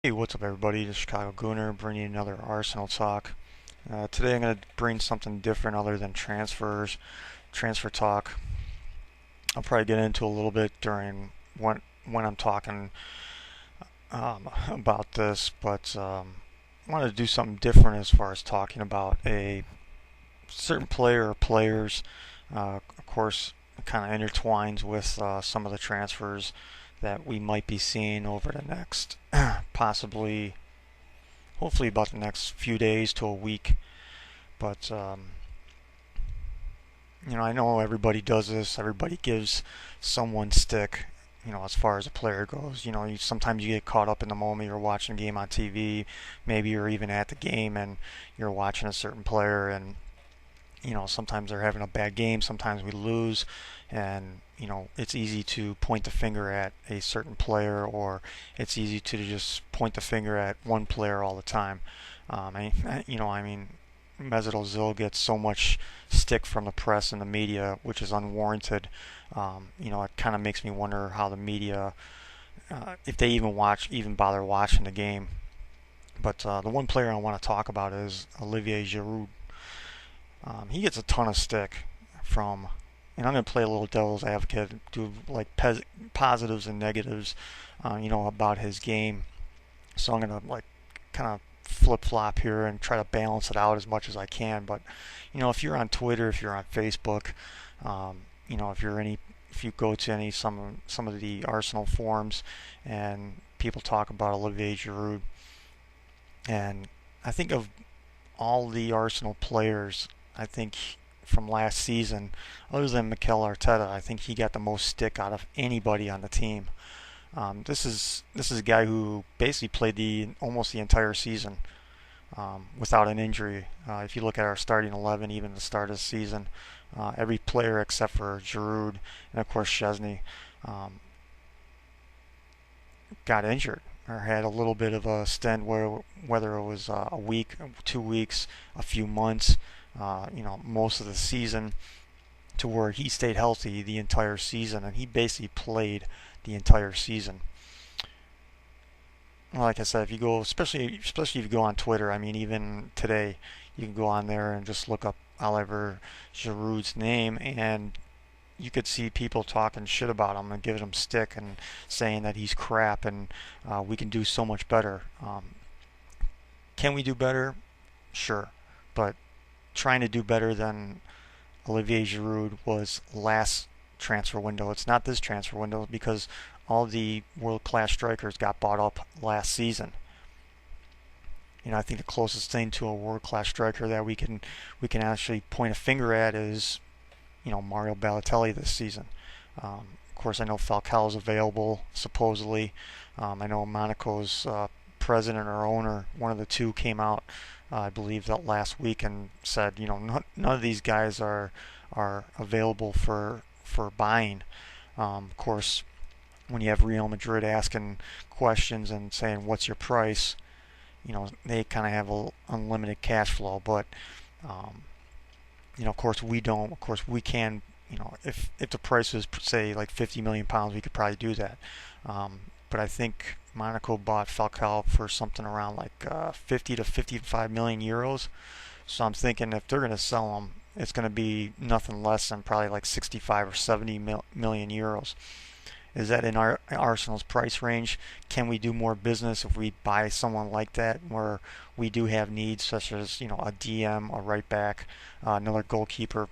Hey, what's up, everybody? This is Chicago Gooner bringing you another Arsenal talk. Today I'm going to bring something different other than transfer talk. I'll probably get into a little bit during when I'm talking about this, but I wanted to do something different as far as talking about a certain player or players. Of course, it kind of intertwines with some of the transfers that we might be seeing over the next possibly hopefully about the next few days to a week. But I know everybody does this. Everybody gives someone stick. As far as a player goes, sometimes you get caught up in the moment. You're watching a game on TV, maybe you're even at the game and you're watching a certain player, and sometimes they're having a bad game. Sometimes we lose, and it's easy to point the finger at a certain player, or it's easy to just point the finger at one player all the time. I mean, Mesut Ozil gets so much stick from the press and the media, which is unwarranted. It kind of makes me wonder how the media, if they even bother watching the game. But the one player I want to talk about is Olivier Giroud. He gets a ton of stick from, and I'm going to play a little devil's advocate, do like positives and negatives, about his game. So I'm going to like kind of flip flop here and try to balance it out as much as I can. But if you're on Twitter, if you're on Facebook, if you go to some of the Arsenal forums and people talk about Olivier Giroud, and I think of all the Arsenal players, I think from last season, other than Mikel Arteta, I think he got the most stick out of anybody on the team. This is a guy who basically played almost the entire season without an injury. If you look at our starting 11, even the start of the season, every player except for Giroud and of course Chesney got injured or had a little bit of a stint whether it was a week, 2 weeks, a few months, most of the season, to where he stayed healthy the entire season, and he basically played the entire season. Like I said, if you go, especially if you go on Twitter, I mean, even today, you can go on there and just look up Oliver Giroud's name, and you could see people talking shit about him and giving him stick and saying that he's crap and we can do so much better. Can we do better? Sure, but trying to do better than Olivier Giroud was last transfer window. It's not this transfer window, because all the world-class strikers got bought up last season. I think the closest thing to a world-class striker that we can actually point a finger at is Mario Balotelli this season. Of course, I know Falcao is available supposedly. I know Monaco's president or owner, one of the two, came out, I believe, that last week and said, none of these guys are available for buying. Of course, when you have Real Madrid asking questions and saying, "What's your price?" they kind of have unlimited cash flow, but of course we don't. Of course we can. If the price was say like 50 million pounds, we could probably do that. But I think Monaco bought Falcao for something around like 50 to 55 million euros. So I'm thinking if they're going to sell him, it's going to be nothing less than probably like 65 or 70 million euros. Is that in our Arsenal's price range? Can we do more business if we buy someone like that, where we do have needs such as a DM, a right back, another goalkeeper?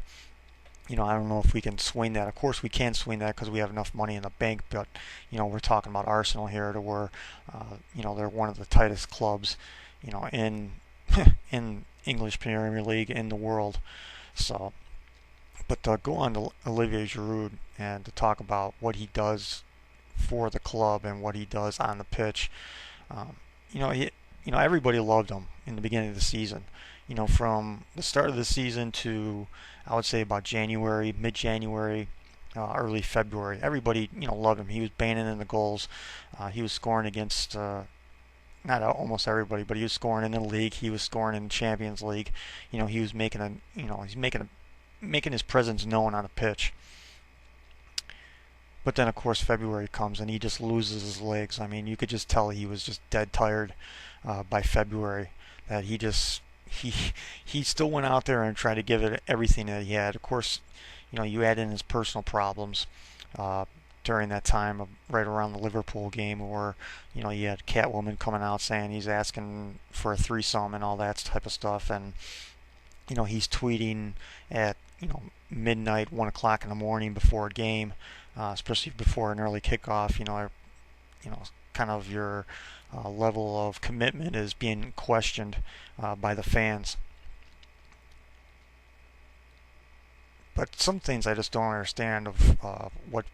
I don't know if we can swing that. Of course, we can swing that because we have enough money in the bank. But we're talking about Arsenal here, to where they're one of the tightest clubs in in English Premier League in the world. So, but to go on to Olivier Giroud and to talk about what he does for the club and what he does on the pitch, everybody loved him in the beginning of the season. From the start of the season to, I would say, about January, mid-January, early February, everybody loved him. He was banging in the goals. He was scoring against not almost everybody, but he was scoring in the league. He was scoring in the Champions League. He was making his presence known on the pitch. But then of course February comes and he just loses his legs. I mean, you could just tell he was just dead tired by February. That he he still went out there and tried to give it everything that he had. Of course, you add in his personal problems uh, during that time of right around the Liverpool game, where you had Catwoman coming out saying he's asking for a threesome and all that type of stuff, and he's tweeting at midnight, 1 o'clock in the morning before a game, especially before an early kickoff. Kind of your level of commitment is being questioned by the fans. But some things I just don't understand of what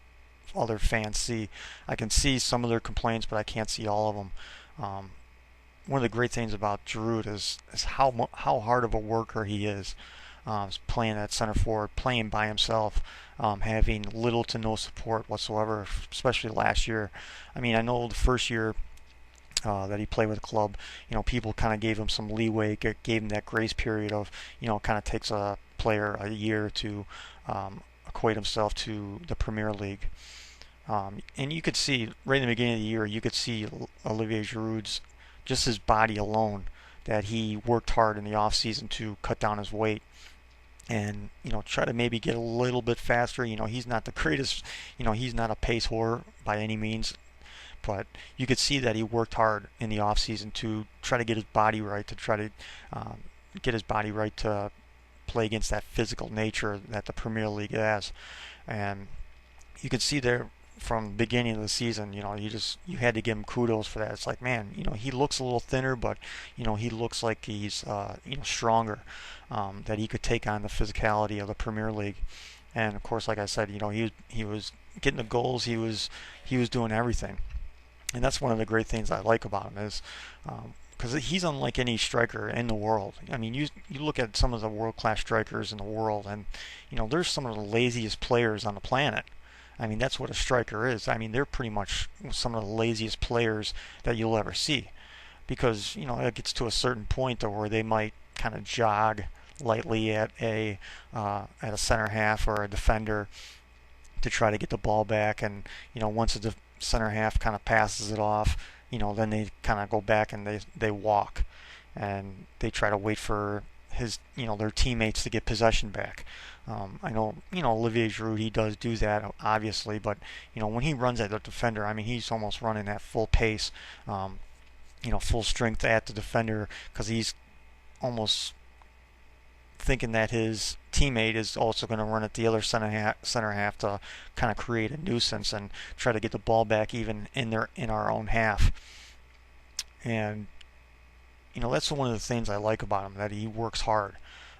other fans see. I can see some of their complaints, but I can't see all of them. Um, One of the great things about Giroud is how hard of a worker he is. Playing at center forward, playing by himself, having little to no support whatsoever, especially last year. I mean, I know the first year that he played with the club, people kind of gave him some leeway, gave him that grace period of, kind of takes a player a year to equate himself to the Premier League. And you could see right in the beginning of the year, you could see Olivier Giroud's just his body alone, that he worked hard in the off season to cut down his weight and try to maybe get a little bit faster. He's not the greatest. He's not a pace whore by any means, but you could see that he worked hard in the off season to try to get his body right, to try to get his body right to play against that physical nature that the Premier League has. And you could see there from the beginning of the season, you had to give him kudos for that. It's like, man, he looks a little thinner, but he looks like he's stronger, that he could take on the physicality of the Premier League. And of course, like I said, he was getting the goals, he was doing everything. And that's one of the great things I like about him is because he's unlike any striker in the world. I mean, you look at some of the world-class strikers in the world, and there's some of the laziest players on the planet. I mean, that's what a striker is. I mean, they're pretty much some of the laziest players that you'll ever see, because it gets to a certain point where they might kind of jog lightly at a center half or a defender to try to get the ball back, and once the center half kind of passes it off, then they kind of go back and they walk, and they try to wait for their teammates to get possession back. I know, Olivier Giroud, he does do that, obviously, but, when he runs at the defender, I mean, he's almost running at full pace, full strength at the defender, because he's almost thinking that his teammate is also going to run at the other center half to kind of create a nuisance and try to get the ball back even in our own half. And that's one of the things I like about him, that he works hard.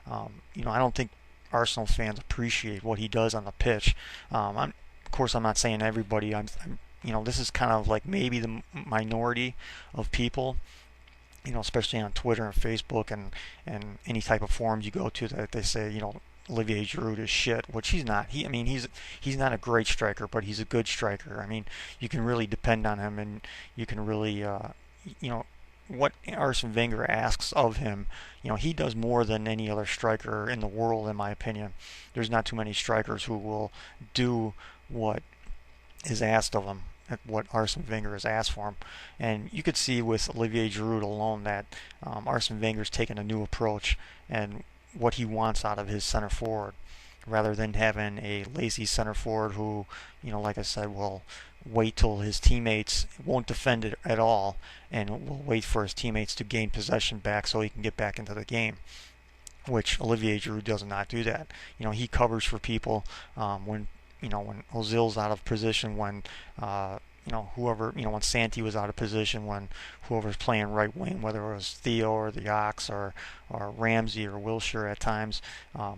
I don't think Arsenal fans appreciate what he does on the pitch. Of course, I'm not saying everybody. This is kind of like maybe the minority of people, especially on Twitter and Facebook and any type of forums you go to, that they say, Olivier Giroud is shit, which he's not. He's not a great striker, but he's a good striker. I mean, you can really depend on him, and you can really, what Arsene Wenger asks of him, he does more than any other striker in the world, in my opinion. There's not too many strikers who will do what is asked of him, what Arsene Wenger has asked for him. And you could see with Olivier Giroud alone that Arsene Wenger's taken a new approach and what he wants out of his center forward, rather than having a lazy center forward who, like I said, will wait till his teammates won't defend it at all and will wait for his teammates to gain possession back so he can get back into the game, which Olivier Giroud does not do that. He covers for people when Ozil's out of position, when whoever, when Santi was out of position, when whoever's playing right wing, whether it was Theo or the Ox or Ramsey or Wilshere at times,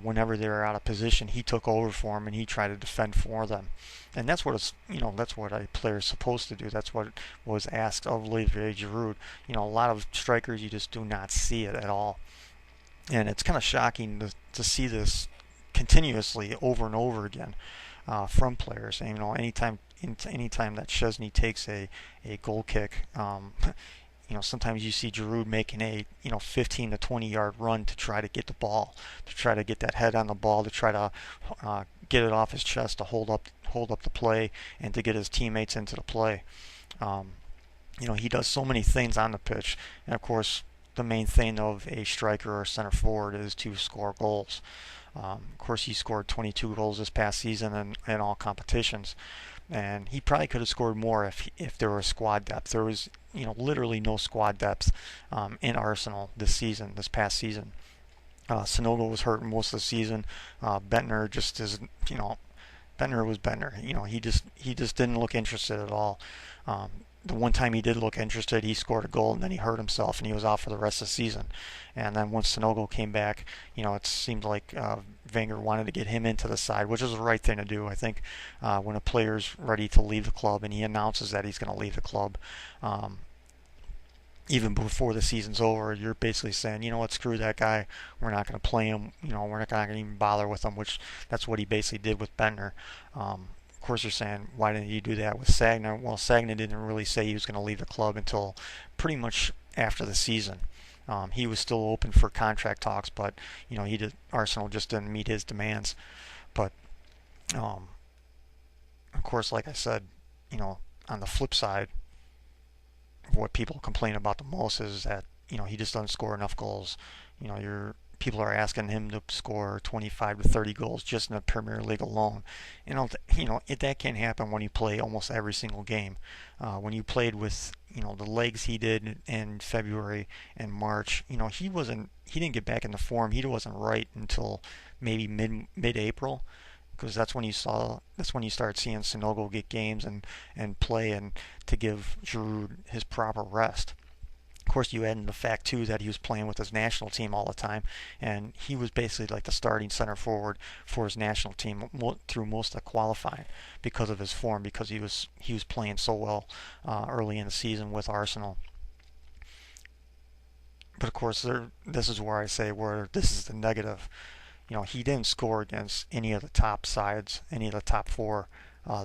whenever they were out of position, he took over for them and he tried to defend for them. And that's what that's what a player is supposed to do. That's what was asked of Olivier Giroud. A lot of strikers, you just do not see it at all, and it's kind of shocking to see this continuously over and over again from players. And anytime that Chesney takes a goal kick, sometimes you see Giroud making a 15 to 20 yard run to try to get the ball, to try to get that head on the ball, to try to get it off his chest, to hold hold up the play and to get his teammates into the play. Um, he does so many things on the pitch, and of course, the main thing of a striker or center forward is to score goals. Of course, he scored 22 goals this past season in all competitions, and he probably could have scored more if there was squad depth. There was literally no squad depth in Arsenal this past season. Sonogo was hurt most of the season. Bentner just is Bentner was Bentner. He just didn't look interested at all. Um, the one time he did look interested, he scored a goal and then he hurt himself and he was out for the rest of the season. And then once Sonogo came back, it seemed like Wenger wanted to get him into the side, which is the right thing to do. I think when a player's ready to leave the club and he announces that he's going to leave the club, um, even before the season's over, you're basically saying, you know what, screw that guy. We're not going to play him. We're not going to even bother with him, which that's what he basically did with Bentner. Of course, you're saying, why didn't you do that with Sagna? Well, Sagna didn't really say he was going to leave the club until pretty much after the season. He was still open for contract talks, but Arsenal just didn't meet his demands. But of course, like I said, on the flip side, what people complain about the most is that he just doesn't score enough goals. Your people are asking him to score 25 to 30 goals just in the Premier League alone. That can't happen when you play almost every single game. When you played with the legs he did in February and March, he didn't get back into form. He wasn't right until maybe mid-April. Because that's when you start seeing Sonogo get games and play, and to give Giroud his proper rest. Of course, you add in the fact too that he was playing with his national team all the time, and he was basically like the starting center forward for his national team through most of qualifying because of his form, because he was playing so well early in the season with Arsenal. But of course, this is where I say where this is the negative. He didn't score against any of the top sides, any of the top four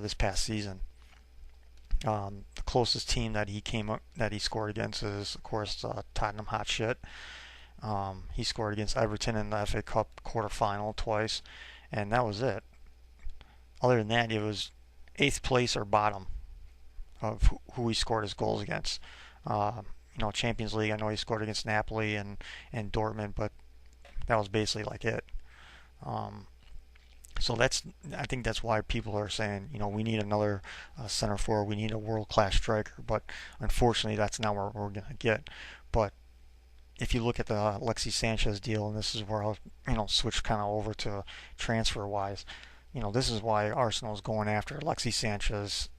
this past season. The closest team that he scored against is, of course, Tottenham Hotspur. He scored against Everton in the FA Cup quarterfinal twice, and that was it. Other than that, it was 8th place or bottom of who he scored his goals against. Champions League, I know he scored against Napoli and Dortmund, but that was basically like it. So I think that's why people are saying, we need another center forward, we need a world-class striker, but unfortunately that's not what we're going to get. But if you look at the Alexis Sanchez deal, and this is where I'll switch kind of over to transfer-wise, this is why Arsenal is going after Alexis Sanchez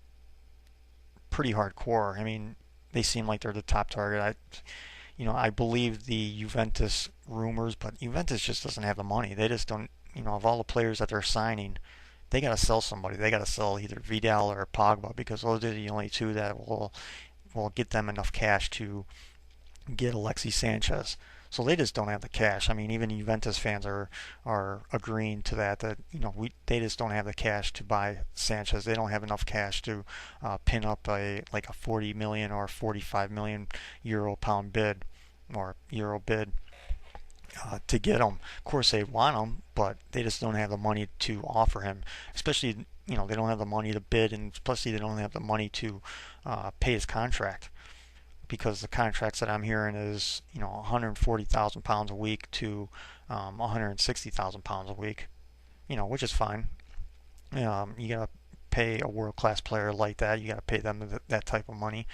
pretty hardcore. I mean, they seem like they're the top target. I believe the Juventus rumors, but Juventus just doesn't have the money. They just don't, of all the players that they're signing, they got to sell somebody. They got to sell either Vidal or Pogba, because those are the only two that will get them enough cash to get Alexis Sanchez. So they just don't have the cash. I mean, even Juventus fans are agreeing to that they just don't have the cash to buy Sanchez. They don't have enough cash to pin up a 40 million or 45 million pound bid or euro bid to get him. Of course, they want him, but they just don't have the money to offer him. Especially, they don't have the money to bid, and especially they don't have the money to pay his contract. Because the contracts that I'm hearing is 140,000 pounds a week to 160,000 pounds a week, which is fine. You gotta pay a world-class player like that. You gotta pay them that type of money.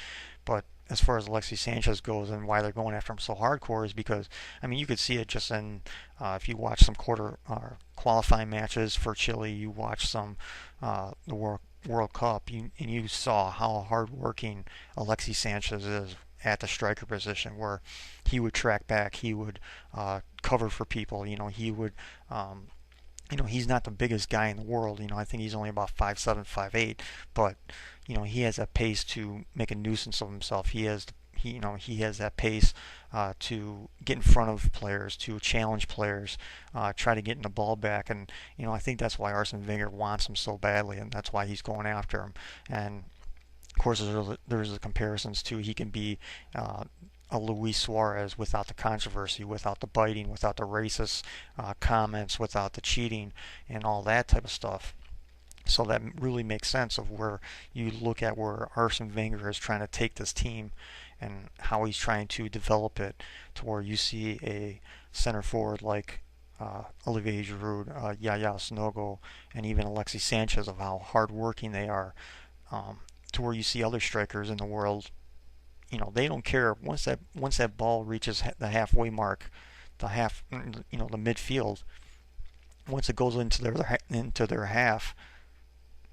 But as far as Alexis Sanchez goes, and why they're going after him so hardcore is because, I mean, you could see it just in if you watch some qualifying matches for Chile, you watch some the World Cup, and you saw how hardworking Alexis Sanchez is at the striker position, where he would track back, he would cover for people. He would. He's not the biggest guy in the world. I think he's only about 5'7", 5'8", but he has that pace to make a nuisance of himself. He has that pace to get in front of players, to challenge players, try to get in the ball back, and I think that's why Arsene Wenger wants him so badly, and that's why he's going after him. And of course, there's the comparisons too. He can be a Luis Suarez without the controversy, without the biting, without the racist comments, without the cheating, and all that type of stuff. So that really makes sense of where you look at where Arsene Wenger is trying to take this team and how he's trying to develop it to where you see a center forward like Olivier Giroud, Yaya Sanogo, and even Alexis Sanchez of how hardworking they are, to where you see other strikers in the world. They don't care once that ball reaches the halfway mark, the midfield. Once it goes into their half,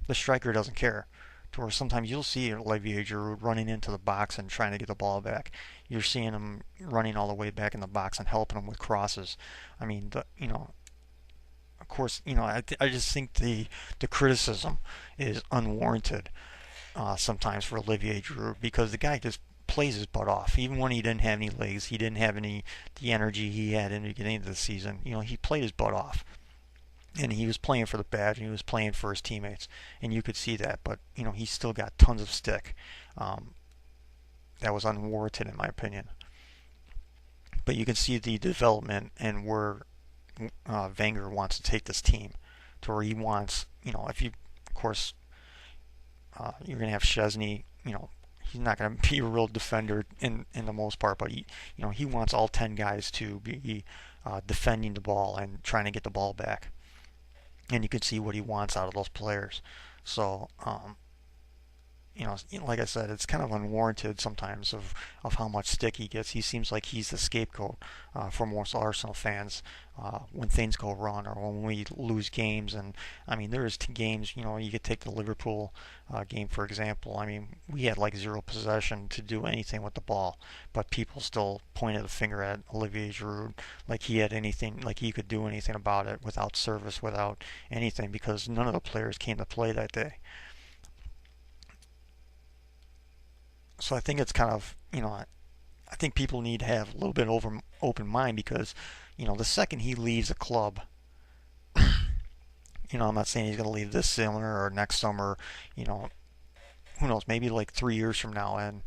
the striker doesn't care. To where sometimes you'll see Olivier Giroud running into the box and trying to get the ball back. You're seeing him running all the way back in the box and helping him with crosses. I mean, of course, I just think the criticism is unwarranted sometimes for Olivier Giroud because the guy just plays his butt off. Even when he didn't have any legs, he didn't have the energy he had in the beginning of the season. He played his butt off, and he was playing for the badge, and he was playing for his teammates, and you could see that. But he still got tons of stick. That was unwarranted in my opinion. But you can see the development and where Wenger wants to take this team, to where he wants, if you, of course, you're going to have Chesney. He's not going to be a real defender in the most part, but he wants all 10 guys to be defending the ball and trying to get the ball back. And you can see what he wants out of those players. So, like I said, it's kind of unwarranted sometimes of how much stick he gets. He seems like he's the scapegoat for most Arsenal fans when things go wrong or when we lose games. And I mean, there's games, you could take the Liverpool game for example. I mean, we had like zero possession to do anything with the ball, but people still pointed the finger at Olivier Giroud like he had anything, like he could do anything about it without service, without anything, because none of the players came to play that day. So I think it's kind of, I think people need to have a little bit of open mind because, the second he leaves a club, I'm not saying he's going to leave this summer or next summer, who knows, maybe like 3 years from now, and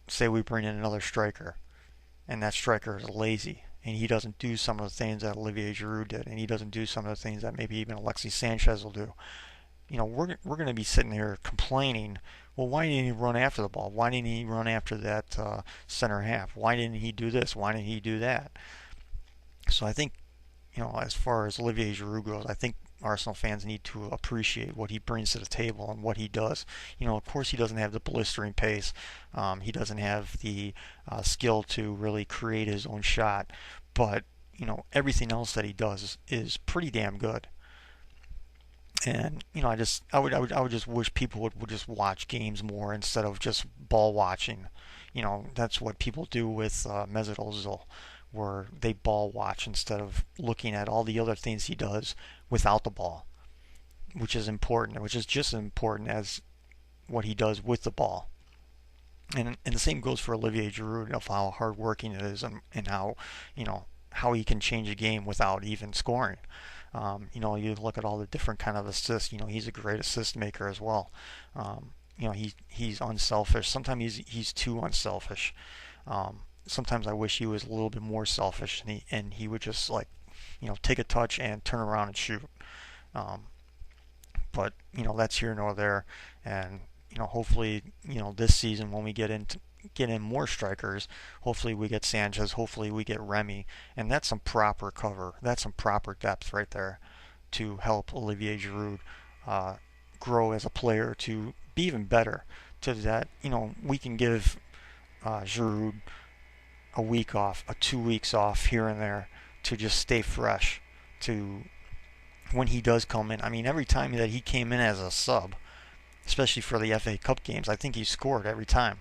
say we bring in another striker, and that striker is lazy, and he doesn't do some of the things that Olivier Giroud did, and he doesn't do some of the things that maybe even Alexis Sanchez will do. We're going to be sitting here complaining, well, why didn't he run after the ball? Why didn't he run after that center half? Why didn't he do this? Why didn't he do that? So I think, as far as Olivier Giroud goes, I think Arsenal fans need to appreciate what he brings to the table and what he does. Of course, he doesn't have the blistering pace. He doesn't have the skill to really create his own shot. But, everything else that he does is pretty damn good. And I would just wish people would just watch games more instead of just ball watching. That's what people do with Mesut Ozil, where they ball watch instead of looking at all the other things he does without the ball, which is important, which is just as important as what he does with the ball. And the same goes for Olivier Giroud of how hardworking it is and how he can change a game without even scoring. You look at all the different kind of assists. He's a great assist maker as well. He's unselfish. Sometimes he's too unselfish. Sometimes I wish he was a little bit more selfish, and he would just take a touch and turn around and shoot. But that's here nor there. And hopefully this season when we get in more strikers, hopefully we get Sanchez, hopefully we get Remy, and that's some proper cover, that's some proper depth right there to help Olivier Giroud grow as a player to be even better. To that, we can give Giroud a week off, 2 weeks off here and there to just stay fresh. To when he does come in, I mean, every time that he came in as a sub, especially for the FA Cup games, I think he scored every time.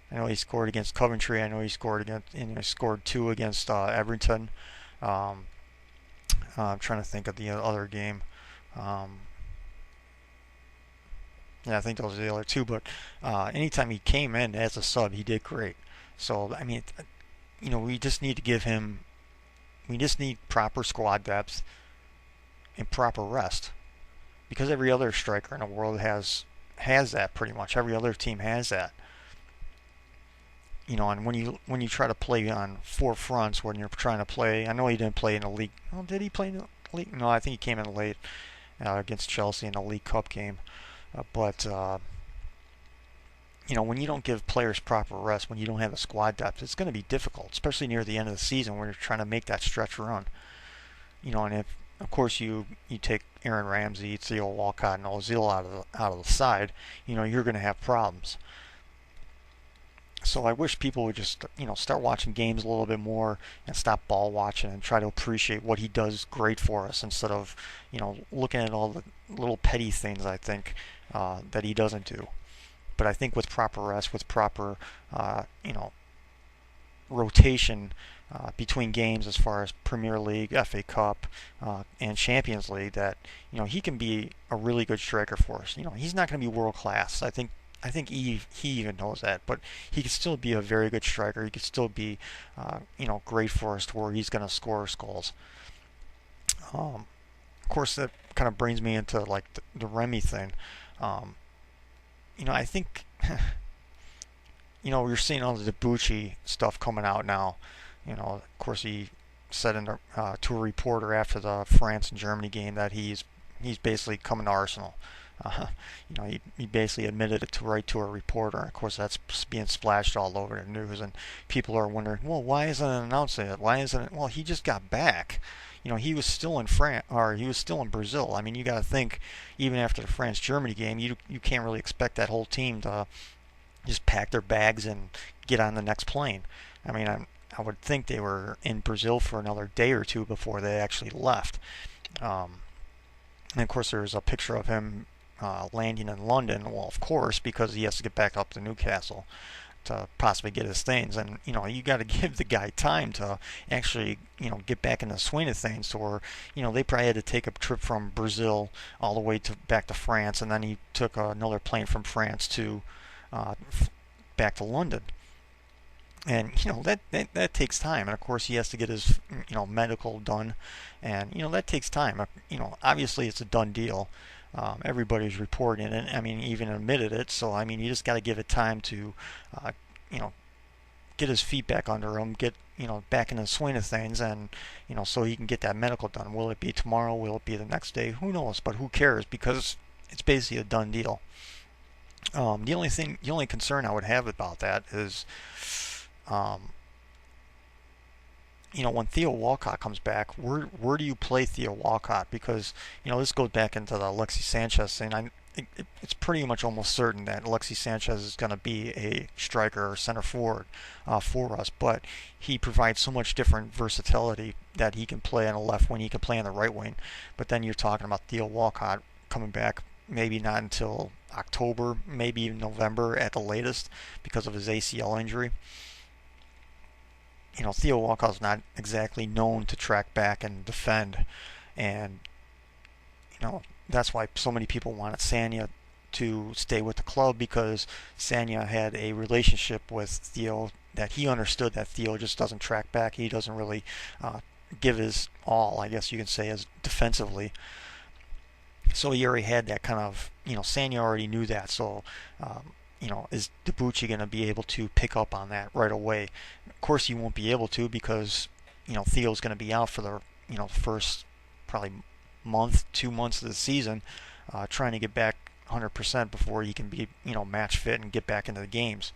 I know he scored against Coventry. I know he scored two against Everton. I'm trying to think of the other game. Yeah, I think those are the other two. But anytime he came in as a sub, he did great. So I mean, we just need to give him. We just need proper squad depth and proper rest, because every other striker in the world has that pretty much. Every other team has that. And when you try to play on four fronts, when you're trying to play, I know he didn't play in the league. Oh, did he play in the league? No, I think he came in late. against Chelsea in the League Cup game. But when you don't give players proper rest, when you don't have a squad depth, it's going to be difficult, especially near the end of the season when you're trying to make that stretch run. And if of course you take Aaron Ramsey, Theo Walcott, and Ozil out of the side, you're going to have problems. So I wish people would just start watching games a little bit more and stop ball watching and try to appreciate what he does great for us instead of looking at all the little petty things I think that he doesn't do. But I think with proper rest, with proper rotation between games as far as Premier League, FA Cup, and Champions League, that he can be a really good striker for us. He's not going to be world class. I think he even knows that, but he could still be a very good striker. He could still be great for us to where he's going to score us goals. Of course, that kind of brings me into like the Remy thing. I think you're seeing all the Debuchy stuff coming out now. Of course, he said to a reporter after the France and Germany game that he's basically coming to Arsenal. He basically admitted it to a reporter. Of course, that's being splashed all over the news, and people are wondering, well, why isn't it announcing it? Why isn't it? Well, he just got back. He was still in France, or he was still in Brazil. I mean, you got to think, even after the France-Germany game, you can't really expect that whole team to just pack their bags and get on the next plane. I mean, I would think they were in Brazil for another day or two before they actually left. And of course, there's a picture of him landing in London. Well, of course, because he has to get back up to Newcastle to possibly get his things, and you got to give the guy time to actually get back in the swing of things. Or they probably had to take a trip from Brazil all the way back to France, and then he took another plane from France to back to London. And that takes time, and of course he has to get his medical done, and that takes time. Obviously it's a done deal. Everybody's reporting it, and I mean even admitted it. So I mean you just got to give it time to get his feet back under him, get back in the swing of things, and so he can get that medical done. Will it be tomorrow? Will it be the next day? Who knows? But who cares? Because it's basically a done deal. The only concern I would have about that is, when Theo Walcott comes back, where do you play Theo Walcott? Because this goes back into the Alexis Sanchez thing. It's pretty much almost certain that Alexis Sanchez is going to be a striker or center forward for us, but he provides so much different versatility that he can play on the left wing, he can play on the right wing. But then you're talking about Theo Walcott coming back maybe not until October, maybe even November at the latest because of his ACL injury. Theo Walcott's not exactly known to track back and defend, and that's why so many people wanted Sanya to stay with the club, because Sanya had a relationship with Theo that he understood that Theo just doesn't track back. He doesn't really give his all, I guess you can say, as defensively. So he already had that kind of, Sanya already knew that. So, is Debuchy going to be able to pick up on that right away? Of course he won't be able to, because, Theo's going to be out for the, first probably month, 2 months of the season, trying to get back 100% before he can be, match fit and get back into the games.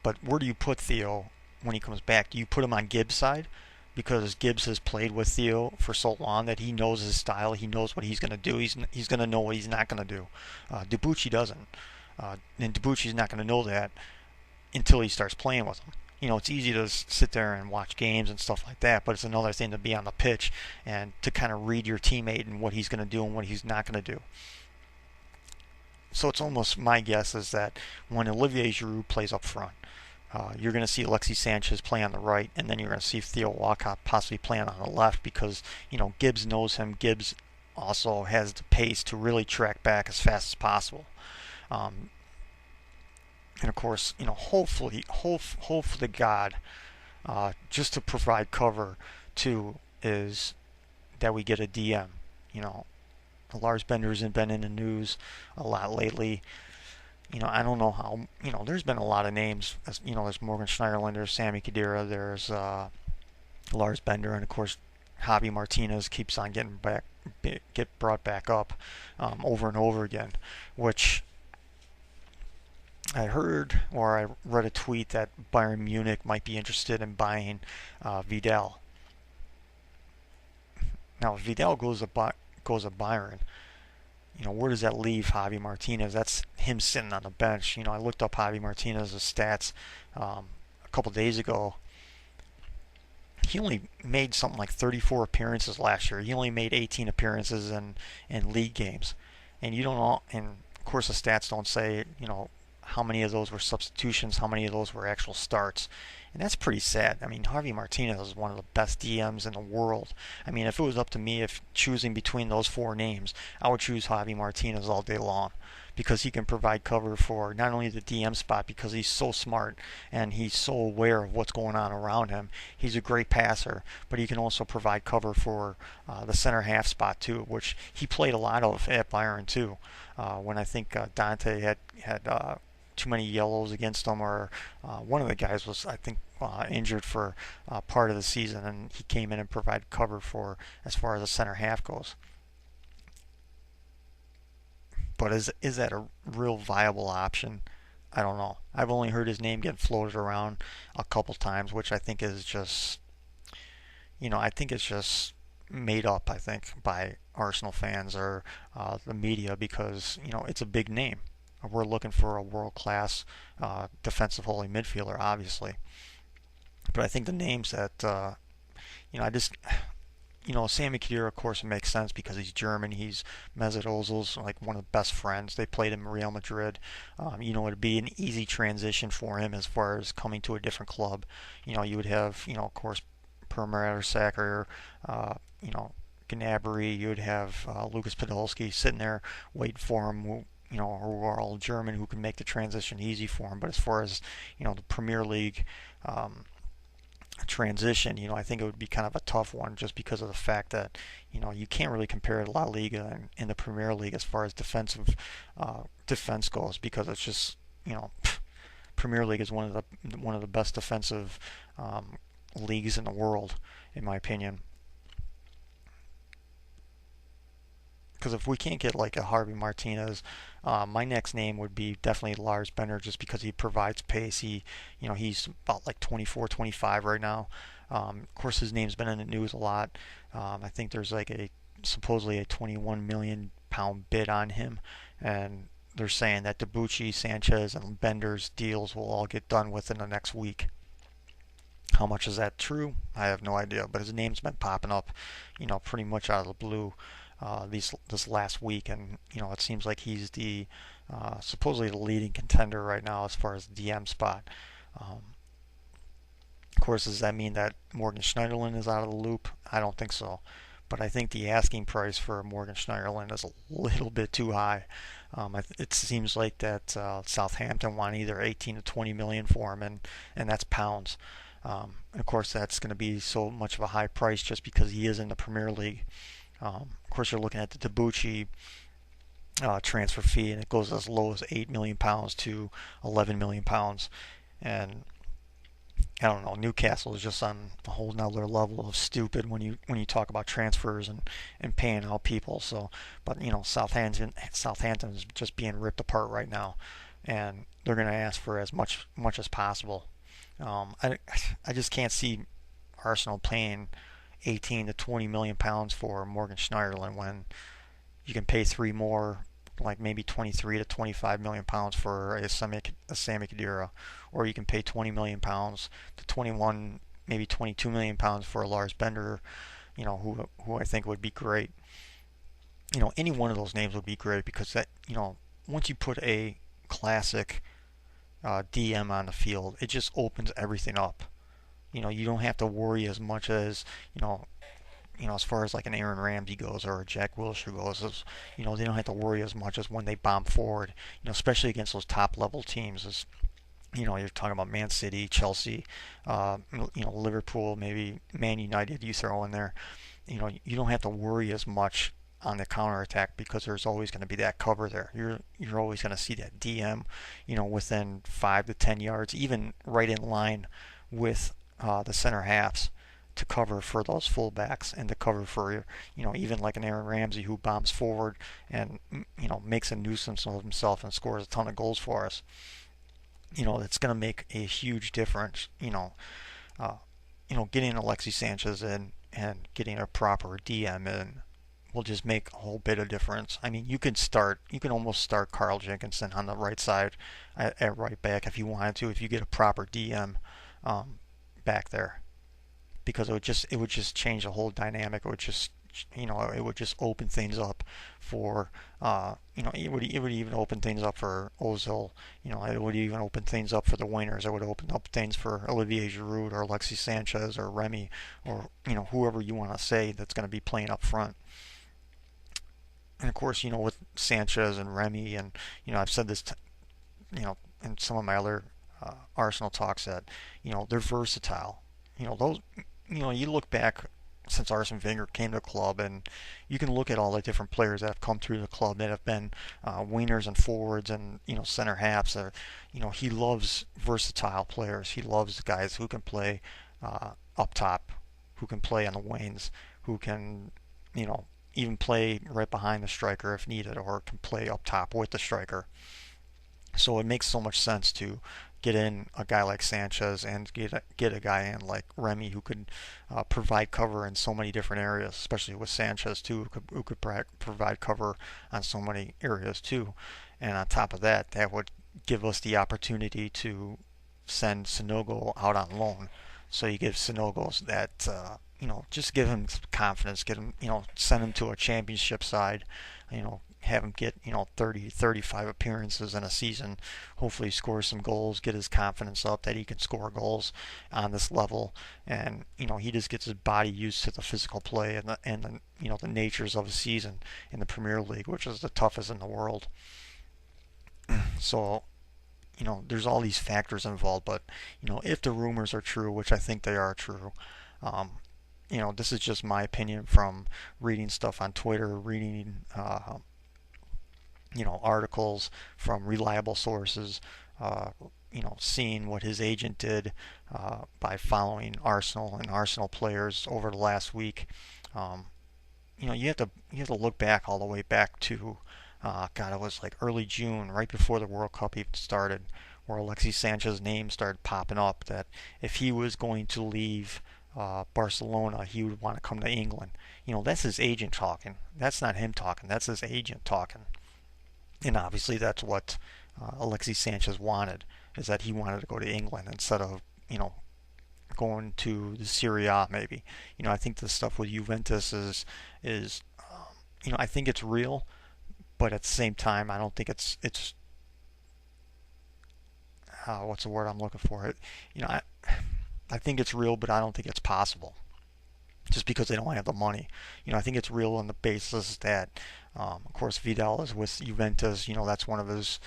But where do you put Theo when he comes back? Do you put him on Gibbs' side? Because Gibbs has played with Theo for so long that he knows his style. He knows what he's going to do. He's going to know what he's not going to do. Debuchy doesn't. And Debuchy's not going to know that until he starts playing with him. It's easy to sit there and watch games and stuff like that, but it's another thing to be on the pitch and to kind of read your teammate and what he's going to do and what he's not going to do. So it's almost, my guess is that when Olivier Giroud plays up front, you're going to see Alexis Sanchez play on the right, and then you're going to see Theo Walcott possibly playing on the left because, Gibbs knows him. Gibbs also has the pace to really track back as fast as possible. And of course, hopefully, hope to God, just to provide cover to, is that we get a DM. Lars Bender's been in the news a lot lately. I don't know how, there's been a lot of names. There's Morgan Schneiderlin, there's Sami Khedira, there's Lars Bender, and of course, Javi Martinez keeps on get brought back up over and over again, which I heard or I read a tweet that Bayern Munich might be interested in buying Vidal. Now, if Vidal goes to Bayern, where does that leave Javi Martinez? That's him sitting on the bench. I looked up Javi Martinez's stats a couple days ago. He only made something like 34 appearances last year. He only made 18 appearances in league games, and you don't know. And of course, the stats don't say how many of those were substitutions, how many of those were actual starts. And that's pretty sad. I mean, Harvey Martinez is one of the best DMs in the world. I mean, if it was up to me, if choosing between those four names, I would choose Harvey Martinez all day long because he can provide cover for not only the DM spot because he's so smart and he's so aware of what's going on around him. He's a great passer, but he can also provide cover for the center half spot too, which he played a lot of at Bayern too. When I think Dante had too many yellows against him, or one of the guys was, I think, injured for part of the season, and he came in and provided cover for as far as the center half goes. But is that a real viable option? I don't know. I've only heard his name get floated around a couple times, which I think is just, I think it's just made up, I think, by Arsenal fans or the media because, it's a big name. We're looking for a world-class defensive holding midfielder, obviously. But I think the names that, I just, Sammy Khedira, of course, makes sense because he's German. He's Mesut Ozil's like one of the best friends. They played in Real Madrid. It'd be an easy transition for him as far as coming to a different club. You would have, of course, Per Mertesacker, Gnabry. You would have Lucas Podolski sitting there waiting for him. Who are all German, who can make the transition easy for him. But as far as the Premier League transition, I think it would be kind of a tough one just because of the fact that you can't really compare La Liga and the Premier League as far as defensive defense goes because it's just Premier League is one of the best defensive leagues in the world, in my opinion. Because if we can't get like a Harvey Martinez, my next name would be definitely Lars Bender, just because he provides pace. He's about like 24, 25 right now. Of course, his name's been in the news a lot. I think there's like supposedly a 21 million pound bid on him, and they're saying that Debuchy, Sanchez, and Bender's deals will all get done within the next week. How much is that true? I have no idea, but his name's been popping up, pretty much out of the blue. This last week, and it seems like he's the supposedly the leading contender right now as far as the DM spot. Of course, does that mean that Morgan Schneiderlin is out of the loop? I don't think so, but I think the asking price for Morgan Schneiderlin is a little bit too high. It seems like that Southampton want either 18 to 20 million for him, and that's pounds. And of course, that's going to be so much of a high price just because he is in the Premier League. Of course, you're looking at the Debuchy transfer fee, and it goes as low as £8 million to £11 million. And I don't know, Newcastle is just on a whole nother level of stupid when you talk about transfers and paying out people. So, but Southampton is just being ripped apart right now, and they're going to ask for as much as possible. I just can't see Arsenal paying 18 to 20 million pounds for Morgan Schneiderlin when you can pay three more, like maybe 23 to 25 million pounds for a Sammy Khedira, or you can pay 20 million pounds to 21, maybe 22 million pounds for a Lars Bender, who I think would be great. Any one of those names would be great because that, once you put a classic DM on the field, it just opens everything up. You don't have to worry as much as, as far as like an Aaron Ramsey goes or a Jack Wilshere goes, they don't have to worry as much as when they bomb forward, especially against those top level teams. You're talking about Man City, Chelsea, Liverpool, maybe Man United you throw in there. You don't have to worry as much on the counterattack because there's always going to be that cover there. You're always going to see that DM, within 5 to 10 yards, even right in line with the center halves. to cover for those fullbacks and to cover for even like an Aaron Ramsey who bombs forward and makes a nuisance of himself and scores a ton of goals for us. It's going to make a huge difference. Uh, getting Alexis Sanchez in and getting a proper DM in will just make a whole bit of difference. I mean, you can almost start Carl Jenkinson on the right side at right back if you wanted to, if you get a proper DM back there, because it would just change the whole dynamic. It would just open things up for it would even open things up for Ozil. It would even open things up for the wingers. It would open up things for Olivier Giroud or Alexis Sanchez or Remy or whoever you want to say that's going to be playing up front. And of course, with Sanchez and Remy, and I've said this, in some of my other Arsenal talks, that they're versatile. Those, you look back since Arsene Wenger came to the club, and you can look at all the different players that have come through the club that have been wingers and forwards and center halves. He loves versatile players. He loves guys who can play up top, who can play on the wings, who can even play right behind the striker if needed, or can play up top with the striker. So it makes so much sense to get in a guy like Sanchez and get a guy in like Remy who could provide cover in so many different areas, especially with Sanchez too, who could provide cover on so many areas too. And on top of that, that would give us the opportunity to send Sanogo out on loan. So you give Sanogo that, just give him confidence, get him, send him to a championship side, have him get 30 35 appearances in a season, hopefully score some goals, get his confidence up that he can score goals on this level, and he just gets his body used to the physical play and the natures of a season in the Premier League, which is the toughest in the world. So there's all these factors involved, but if the rumors are true, which I think they are true, this is just my opinion from reading stuff on Twitter, reading articles from reliable sources, seeing what his agent did by following Arsenal and Arsenal players over the last week. You have to look back all the way back to God, it was like early June, right before the World Cup even started, where Alexis Sanchez's name started popping up, that if he was going to leave Barcelona, he would want to come to England. That's his agent talking. That's not him talking. That's his agent talking. And obviously that's what Alexis Sanchez wanted, is that he wanted to go to England instead of, going to the Serie A maybe. I think the stuff with Juventus is I think it's real, but at the same time, I don't think it's what's the word I'm looking for? I think it's real, but I don't think it's possible, just because they don't have the money. I think it's real on the basis that, of course, Vidal is with Juventus. That's one of his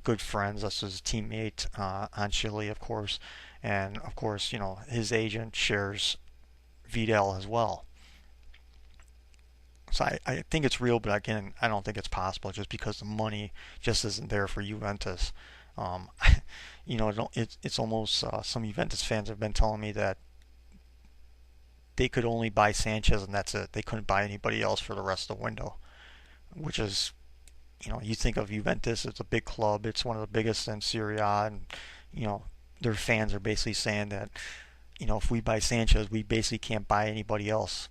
good friends. That's his teammate, Ancelotti, of course. And, of course, his agent shares Vidal as well. So I think it's real, but again, I don't think it's possible, just because the money just isn't there for Juventus. Um, it's almost, some Juventus fans have been telling me that they could only buy Sanchez and that's it. They couldn't buy anybody else for the rest of the window, which is, you think of Juventus, it's a big club, it's one of the biggest in Serie A, and their fans are basically saying that, if we buy Sanchez, we basically can't buy anybody else,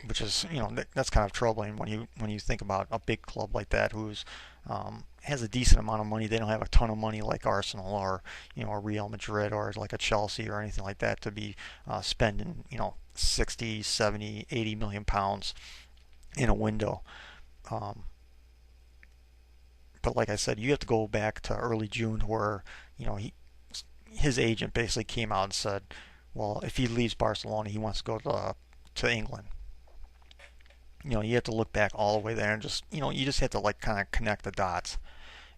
which is, that's kind of troubling when you think about a big club like that who's has a decent amount of money. They don't have a ton of money like Arsenal or or Real Madrid or like a Chelsea or anything like that to be spending 60, 70, 80 million pounds in a window. Um, but like I said, you have to go back to early June where his agent basically came out and said, well, if he leaves Barcelona, he wants to go to England. You have to look back all the way there and just, you just have to like kind of connect the dots.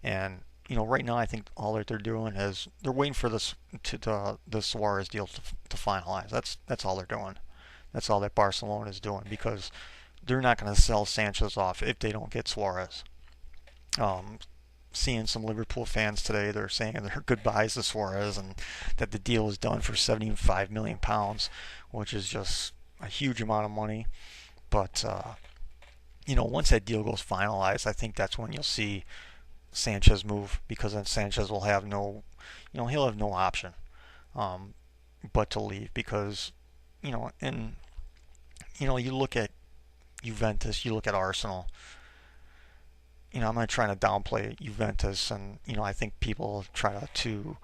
And, right now I think all that they're doing is they're waiting for the Suarez deal to finalize. That's all they're doing. That's all that Barcelona is doing, because they're not going to sell Sanchez off if they don't get Suarez. Um, seeing some Liverpool fans today. They're saying their goodbyes to Suarez and that the deal is done for £75 million, which is just a huge amount of money. But once that deal goes finalized, I think that's when you'll see Sanchez move, because then Sanchez will have he'll have no option um, but to leave, because and you look at Juventus, you look at Arsenal. I'm not trying to downplay Juventus, and I think people try to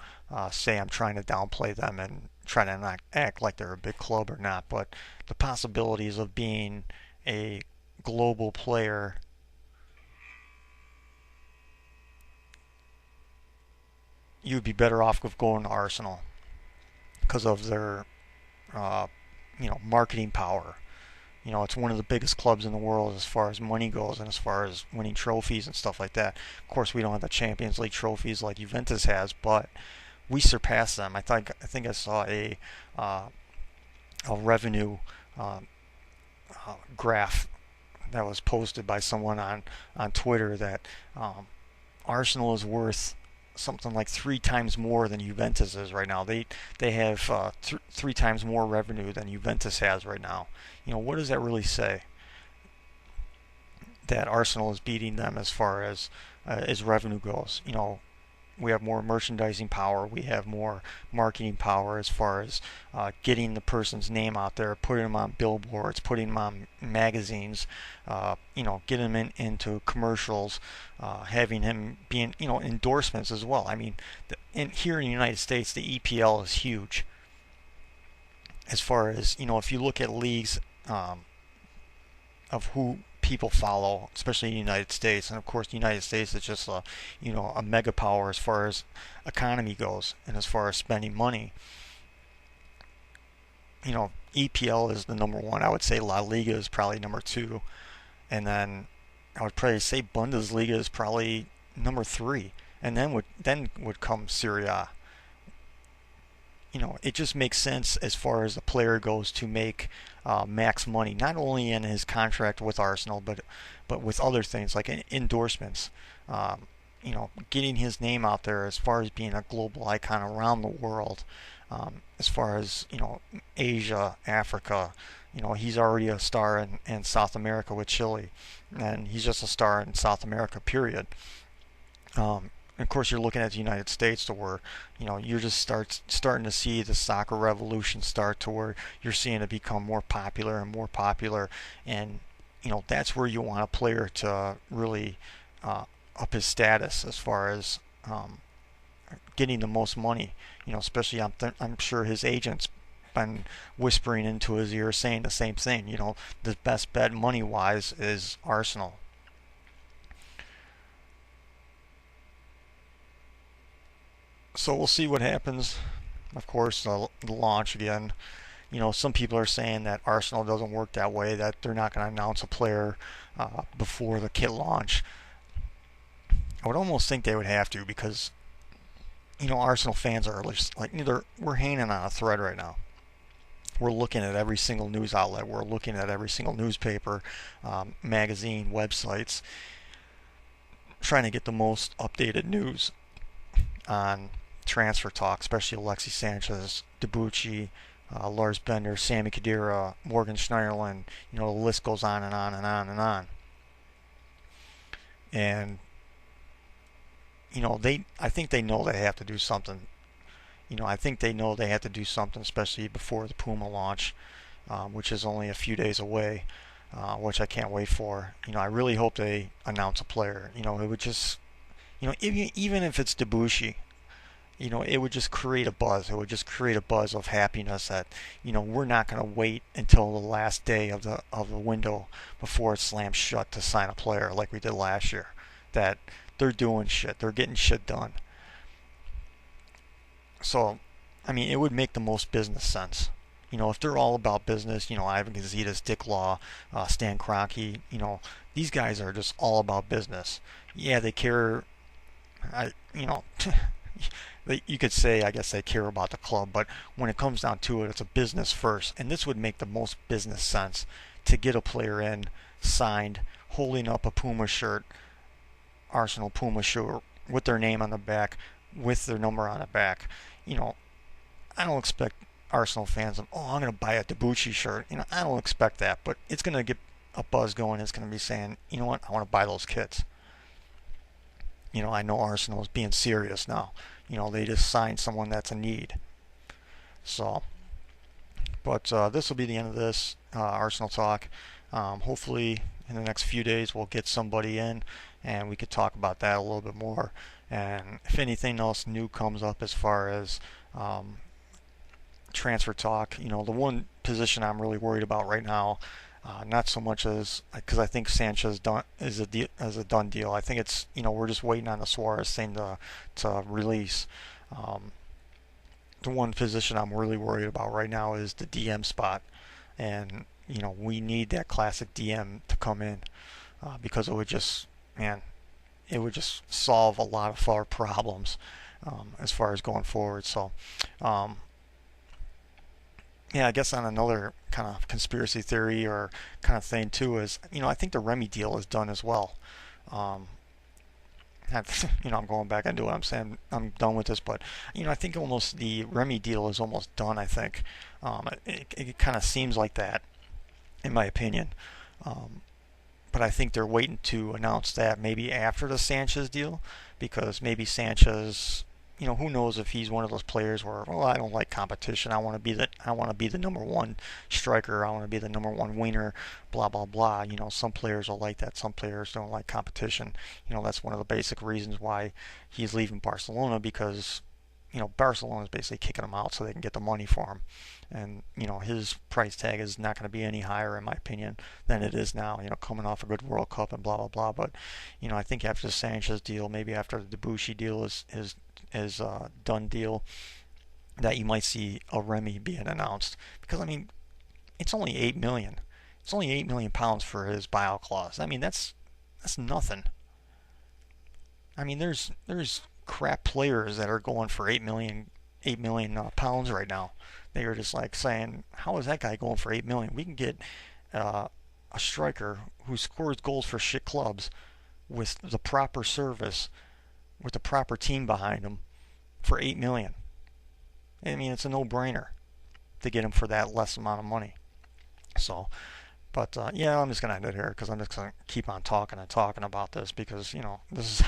say I'm trying to downplay them and try to not act like they're a big club or not. But the possibilities of being a global player, you'd be better off with going to Arsenal because of their uh, marketing power. It's one of the biggest clubs in the world as far as money goes and as far as winning trophies and stuff like that. Of course, we don't have the Champions League trophies like Juventus has, but we surpass them. I think I saw uh, a revenue uh, graph that was posted by someone on Twitter that Arsenal is worth something like 3 times more than Juventus is right now. They have 3 times more revenue than Juventus has right now. What does that really say? That Arsenal is beating them as revenue goes. We have more merchandising power. We have more marketing power as far as getting the person's name out there, putting them on billboards, putting them on magazines, getting them into commercials, having him being, endorsements as well. I mean, here in the United States, the EPL is huge. As far as, if you look at leagues of who people follow, especially in the United States. And of course, the United States is just a mega power as far as economy goes and as far as spending money. EPL is the number one. I would say La Liga is probably number two, and then I would probably say Bundesliga is probably number three, and then would come Serie A. It just makes sense as far as the player goes to make max money, not only in his contract with Arsenal, but with other things like endorsements. Getting his name out there as far as being a global icon around the world, as far as Asia, Africa. He's already a star in South America with Chile, and he's just a star in South America, period. Of course, you're looking at the United States to where, you're just starting to see the soccer revolution start to where you're seeing it become more popular and more popular. And, that's where you want a player to really up his status as far as getting the most money. Especially I'm sure his agent's been whispering into his ear saying the same thing. The best bet money-wise is Arsenal. So we'll see what happens. Of course, the launch again. Some people are saying that Arsenal doesn't work that way, that they're not going to announce a player before the kit launch. I would almost think they would have to, because, Arsenal fans are just like, we're hanging on a thread right now. We're looking at every single news outlet. We're looking at every single newspaper, magazine, websites, trying to get the most updated news on transfer talk, especially Alexis Sanchez, Debuchy, Lars Bender, Sammy Khedira, Morgan Schneiderlin. The list goes on and on and on and on. And I think they know they have to do something. I think they know they have to do something, especially before the Puma launch, which is only a few days away, which I can't wait for. I really hope they announce a player. It would just, even if it's Debuchy, it would just create a buzz. It would just create a buzz of happiness that, we're not going to wait until the last day of the window before it slams shut to sign a player like we did last year. That they're doing shit. They're getting shit done. So, it would make the most business sense. If they're all about business, Ivan Gazidis, Dick Law, Stan Kroenke, these guys are just all about business. Yeah, they care. You could say, I guess, they care about the club, but when it comes down to it, it's a business first. And this would make the most business sense to get a player in, signed, holding up a Puma shirt, Arsenal Puma shirt, with their name on the back, with their number on the back. You know, I don't expect Arsenal fans of, oh, I'm going to buy a Debuchy shirt. You know, I don't expect that, but it's going to get a buzz going. It's going to be saying, you know what, I want to buy those kits. You know, I know Arsenal is being serious now. You know, they just signed someone that's a need. So, but this will be the end of this Arsenal talk. Hopefully, in the next few days, we'll get somebody in and we could talk about that a little bit more. And if anything else new comes up as far as transfer talk, you know, the one position I'm really worried about right now, not so much as because I think Sanchez is a done deal. I think it's, you know, we're just waiting on the Suarez thing to release. The one position I'm really worried about right now is the DM spot, and you know, we need that classic DM to come in because it would just, man, it would just solve a lot of our problems as far as going forward. So, yeah, I guess on another kind of conspiracy theory or kind of thing too is, you know, I think the Remy deal is done as well. Um, you know, I'm going back into what I'm saying. I'm done with this, but you know, I think almost the Remy deal is almost done. I think it kind of seems like that, in my opinion. Um, but I think they're waiting to announce that maybe after the Sanchez deal, because maybe Sanchez, you know, who knows if he's one of those players where, well, I don't like competition. I want to be the number one striker. I want to be the number one winger. Blah blah blah. You know, some players are like that. Some players don't like competition. You know, that's one of the basic reasons why he's leaving Barcelona, because you know, Barcelona is basically kicking him out so they can get the money for him. And, you know, his price tag is not going to be any higher, in my opinion, than it is now, you know, coming off a good World Cup and blah, blah, blah. But, you know, I think after the Sanchez deal, maybe after the Debuchy deal is done deal, that you might see a Remy being announced. Because, I mean, it's only 8 million. It's only 8 million pounds for his buyout clause. I mean, that's nothing. I mean, there's crap players that are going for 8 million pounds right now. They are just like saying, how is that guy going for 8 million? We can get uh, a striker who scores goals for shit clubs with the proper service, with the proper team behind him for 8 million. I mean, it's a no-brainer to get him for that less amount of money. So, but yeah, I'm just gonna end it here because I'm just gonna keep on talking and talking about this, because you know, this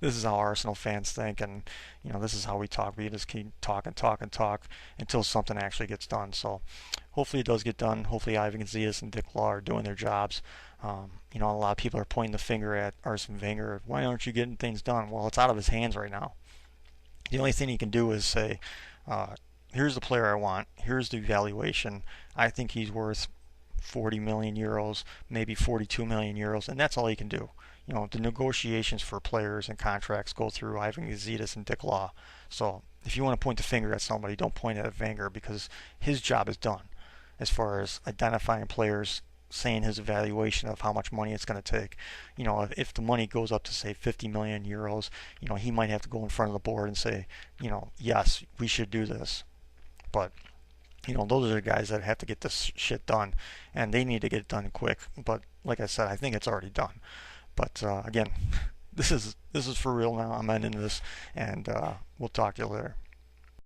is how Arsenal fans think, and you know, this is how we talk. We just keep talking, talk until something actually gets done. So hopefully it does get done. Hopefully Ivan Gazidis and Dick Law are doing their jobs. You know, a lot of people are pointing the finger at Arsene Wenger. Why aren't you getting things done? Well, it's out of his hands right now. The only thing he can do is say, here's the player I want. Here's the evaluation. I think he's worth 40 million euros, maybe 42 million euros, and that's all he can do. You know, the negotiations for players and contracts go through Ivan Gazidis and Dick Law. So if you want to point the finger at somebody, don't point it at Wenger, because his job is done as far as identifying players, saying his evaluation of how much money it's going to take. You know, if the money goes up to say 50 million euros, you know, he might have to go in front of the board and say, you know, yes, we should do this. But you know, those are the guys that have to get this shit done, and they need to get it done quick. But like I said, I think it's already done. But again, this is for real now. I'm ending this, and we'll talk to you later.